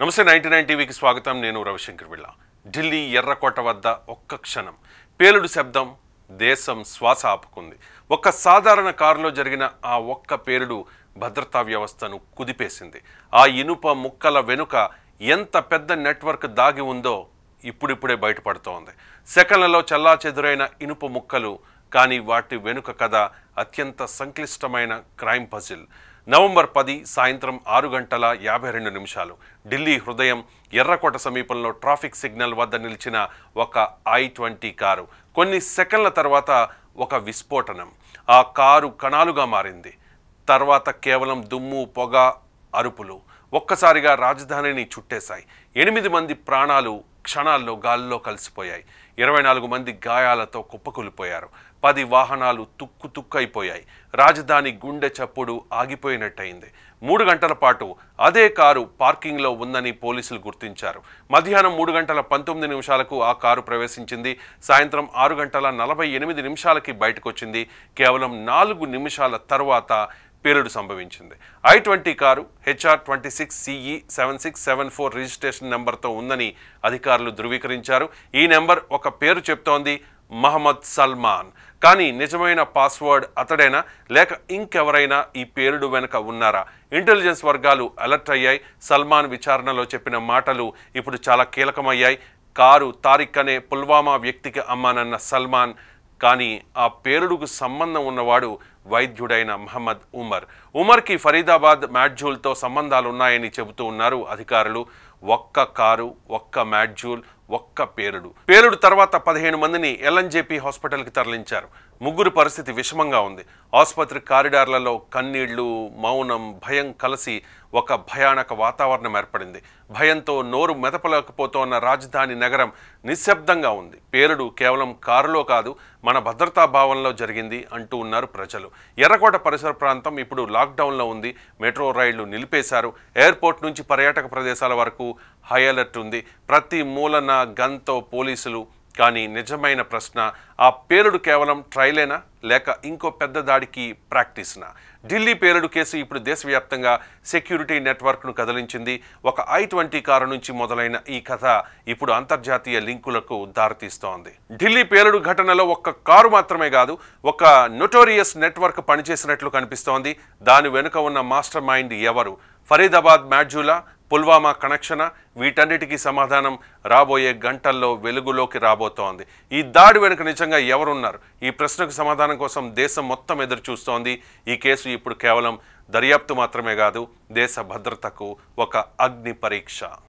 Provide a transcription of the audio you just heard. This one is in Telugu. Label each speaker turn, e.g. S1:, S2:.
S1: నమస్తే 99 టీవీకి స్వాగతం. నేను రవిశంకర్ విళ్ళ. ఢిల్లీ ఎర్రకోట వద్ద ఒక్క క్షణం పేలుడు శబ్దం దేశం శ్వాస ఆపుకుంది. ఒక సాధారణ కారులో జరిగిన ఆ ఒక్క పేలుడు భద్రతా వ్యవస్థను కుదిపేసింది. ఆ ఇనుప ముక్కల వెనుక ఎంత పెద్ద నెట్వర్క్ దాగి ఉందో ఇప్పుడిప్పుడే బయటపడుతోంది. సెకన్లలో చెల్లాచెదురైన ఇనుప ముక్కలు, కానీ వాటి వెనుక కథ అత్యంత సంక్లిష్టమైన క్రైమ్ పజిల్. నవంబర్ 10 సాయంత్రం 6:52 ఢిల్లీ హృదయం ఎర్రకోట సమీపంలో ట్రాఫిక్ సిగ్నల్ వద్ద నిలిచిన ఒక I-20 కారు. కొన్ని సెకన్ల తర్వాత ఒక విస్ఫోటనం. ఆ కారు కణాలుగా మారింది. తర్వాత కేవలం దుమ్ము, పొగ, అరుపులు ఒక్కసారిగా రాజధానిని చుట్టేశాయి. 8 మంది ప్రాణాలు క్షణాల్లో గాల్లో కలిసిపోయాయి. 24 మంది గాయాలతో కుప్పకూలిపోయారు. 10 వాహనాలు తుక్కైపోయాయి. రాజధాని గుండె చప్పుడు ఆగిపోయినట్టయింది. 3 గంటల పాటు అదే కారు పార్కింగ్లో ఉందని పోలీసులు గుర్తించారు. మధ్యాహ్నం 3:19 ఆ కారు ప్రవేశించింది. సాయంత్రం 6:48 బయటకొచ్చింది. కేవలం 4 నిమిషాల తర్వాత పేలుడు సంభవించింది. I-20 కారు HR26CE 7674 రిజిస్ట్రేషన్ నెంబర్తో ఉందని అధికారులు ధృవీకరించారు. ఈ నెంబర్ ఒక పేరు చెప్తోంది, మహమ్మద్ సల్మాన్. కానీ నిజమైన పాస్వర్డ్ అతడేనా, లేక ఇంకెవరైనా ఈ పేలుడు వెనుక ఉన్నారా? ఇంటెలిజెన్స్ వర్గాలు అలర్ట్ అయ్యాయి. సల్మాన్ విచారణలో చెప్పిన మాటలు ఇప్పుడు చాలా కీలకమయ్యాయి. కారు తారిక్ అనే పుల్వామా వ్యక్తికి అమ్మానన్న సల్మాన్, కానీ ఆ పేలుడుకు సంబంధం ఉన్నవాడు వైద్యుడైన మహమ్మద్ ఉమర్కి ఫరీదాబాద్ మాడ్జూల్తో సంబంధాలున్నాయని చెబుతూ ఉన్నారు అధికారులు. ఒక్క కారు, ఒక్క మాడ్జూల్, ఒక్క పేలుడు తర్వాత 15 మందిని LNJP హాస్పిటల్కి తరలించారు. 3 పరిస్థితి విషమంగా ఉంది. ఆసుపత్రి కారిడార్లలో కన్నీళ్లు, మౌనం, భయం కలిసి ఒక భయానక వాతావరణం ఏర్పడింది. భయంతో నోరు మెదపలేకపోతోన్న రాజధాని నగరం నిశ్శబ్దంగా ఉంది. పేలుడు కేవలం కారులో కాదు, మన భద్రతా భావంలో జరిగింది అంటూ ఉన్నారు ప్రజలు. ఎర్రకోట పరిసర ప్రాంతం ఇప్పుడు లాక్డౌన్లో ఉంది. మెట్రో రైళ్లు నిలిపేశారు. ఎయిర్పోర్ట్ నుంచి పర్యాటక ప్రదేశాల వరకు హై అలర్ట్ ఉంది. ప్రతి మూలన గన్తో పోలీసులు. కానీ నిజమైన ప్రశ్న, ఆ పేలుడు కేవలం ట్రైలేనా, లేక ఇంకో పెద్ద దాడికి ప్రాక్టీస్నా? ఢిల్లీ పేలుడు కేసు ఇప్పుడు దేశవ్యాప్తంగా సెక్యూరిటీ నెట్వర్క్ను కదిలించింది. ఒక I-20 కారు నుంచి మొదలైన ఈ కథ ఇప్పుడు అంతర్జాతీయ లింకులకు దారితీస్తోంది. ఢిల్లీ పేలుడు ఘటనలో ఒక్క కారు మాత్రమే కాదు, ఒక నొటోరియస్ నెట్వర్క్ పనిచేసినట్లు కనిపిస్తోంది. దాని వెనుక ఉన్న మాస్టర్ మైండ్ ఎవరు? ఫరీదాబాద్ మాడ్జూలా, పుల్వామా కనెక్షనా? వీటన్నిటికీ సమాధానం రాబోయే గంటల్లో వెలుగులోకి రాబోతోంది. ఈ దాడి వెనుక నిజంగా ఎవరున్నారు? ఈ ప్రశ్నకు సమాధానం కోసం దేశం మొత్తం ఎదురు చూస్తోంది. ఈ కేసు ఇప్పుడు కేవలం దర్యాప్తు మాత్రమే కాదు, దేశ భద్రతకు ఒక అగ్ని పరీక్ష.